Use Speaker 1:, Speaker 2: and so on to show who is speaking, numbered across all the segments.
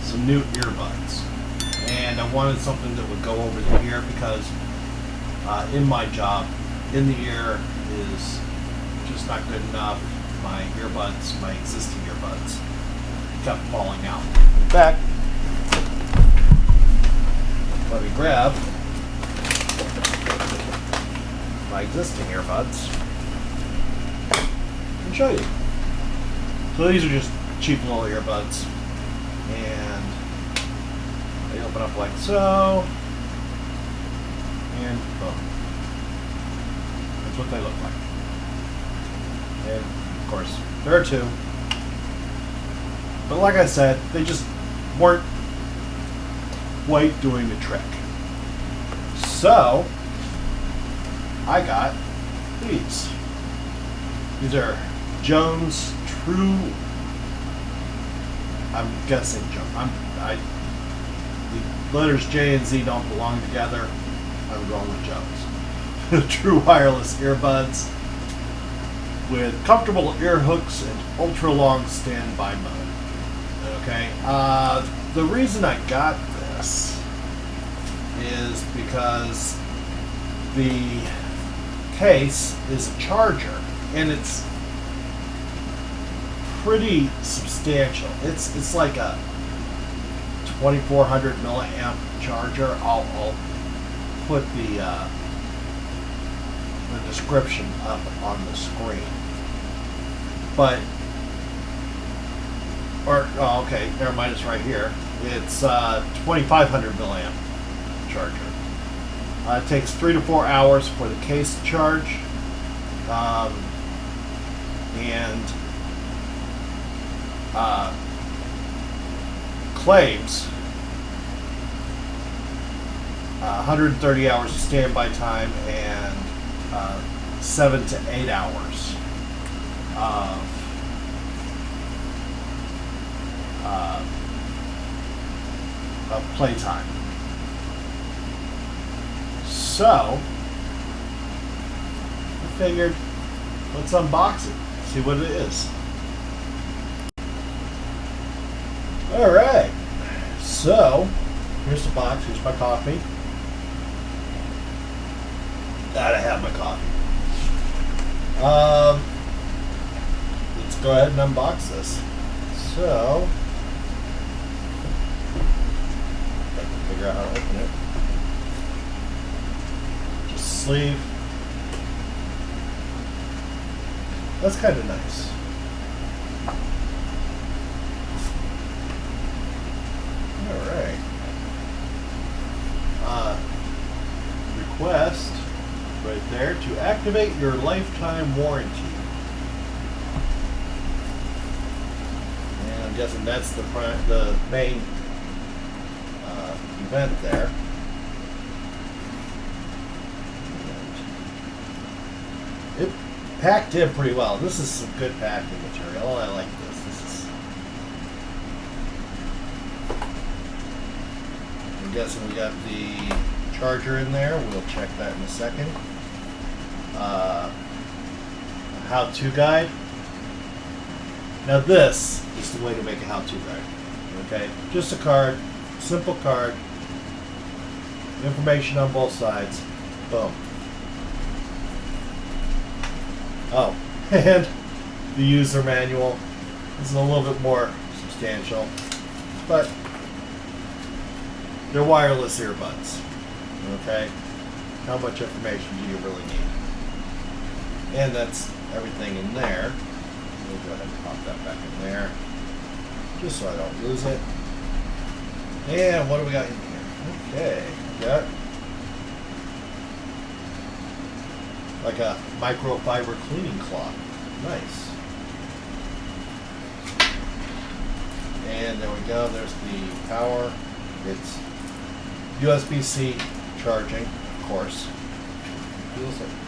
Speaker 1: some new earbuds. And I wanted something that would go over the ear because in my job, in the ear is just not good enough. My earbuds, my existing earbuds, kept falling out. In fact, let me grab my existing earbuds and show you. So these are just cheap little earbuds, and they open up like so, and boom. That's what they look like. And of course, there are two. But like I said, they just weren't quite doing the trick. So I got these. These are Jzones True. I'm guessing the letters J and Z don't belong together. I'm going with Jzones. True wireless earbuds with comfortable ear hooks and ultra long standby mode. Okay. The reason I got this is because the case is a charger, and it's pretty substantial. It's like a 2400 milliamp charger. I'll put the description up on the screen. But okay, never mind. It's right here. It's 2500 milliamp charger. It takes 3 to 4 hours for the case to charge, and claims 130 hours of standby time and 7 to 8 hours of playtime. So I figured, let's unbox it, see what it is. Alright, so here's the box, here's my coffee. Gotta have my coffee. Let's go ahead and unbox this. So, I can figure out how to open it. Just sleeve. That's kind of nice. Alright. Request right there to activate your lifetime warranty. And I'm guessing that's the main event there. And it packed in pretty well. This is some good packing material. I like this. I'm guessing we got the charger in there. We'll check that in a second. How-to guide. Now this is the way to make a how-to guide. Okay, just a card, simple card, information on both sides. Boom. Oh, and the user manual is a little bit more substantial, but they're wireless earbuds. Okay, how much information do you really need? And that's everything in there. We'll go ahead and pop that back in there, just so I don't lose it. And what do we got in here? Okay, we got like a microfiber cleaning cloth. Nice. And there we go. There's the power. It's USB-C charging, of course.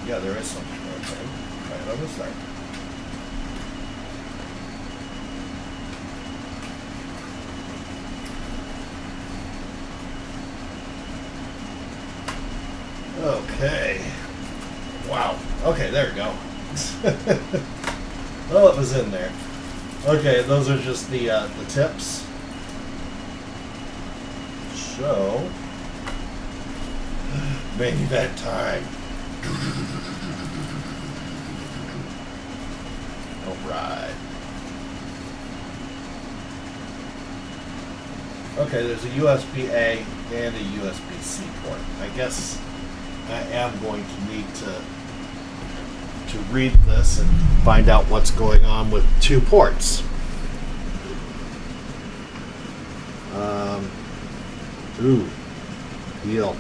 Speaker 1: Yeah, there is something. Okay. Right on this side. Okay. Wow. Okay, there we go. Well, it was in there. Okay, those are just the tips. So, main event time. Alright. Okay, there's a USB-A and a USB-C port. I guess I am going to need to read this and find out what's going on with two ports. Ooh, deal.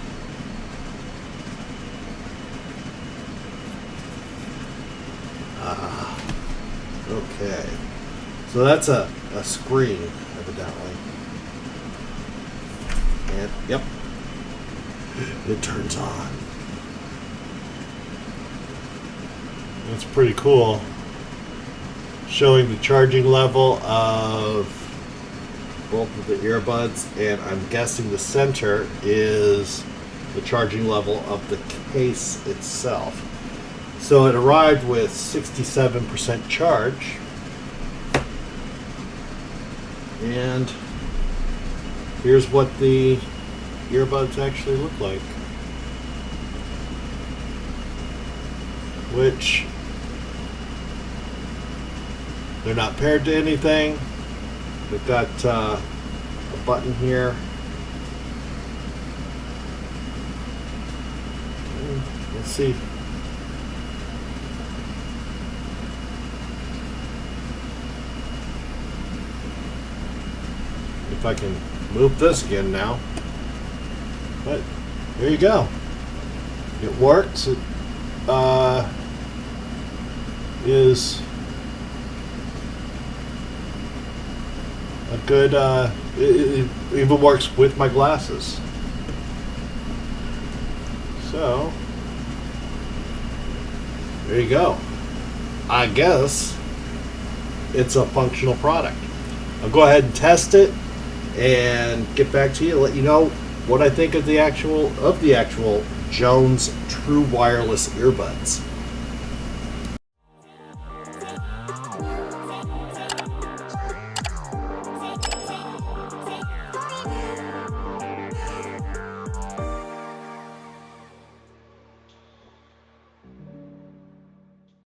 Speaker 1: Okay. So that's a screen, evidently. And, yep. It turns on. That's pretty cool. Showing the charging level of both of the earbuds, and I'm guessing the center is the charging level of the case itself. So it arrived with 67% charge, and here's what the earbuds actually look like, which they're not paired to anything. We've got a button here. Let's see. If I can move this again now. But there you go. It works. It is a good, it even works with my glasses. So, there you go. I guess it's a functional product. I'll go ahead and test it and get back to you, let you know what I think of the actual Jzones True Wireless Earbuds.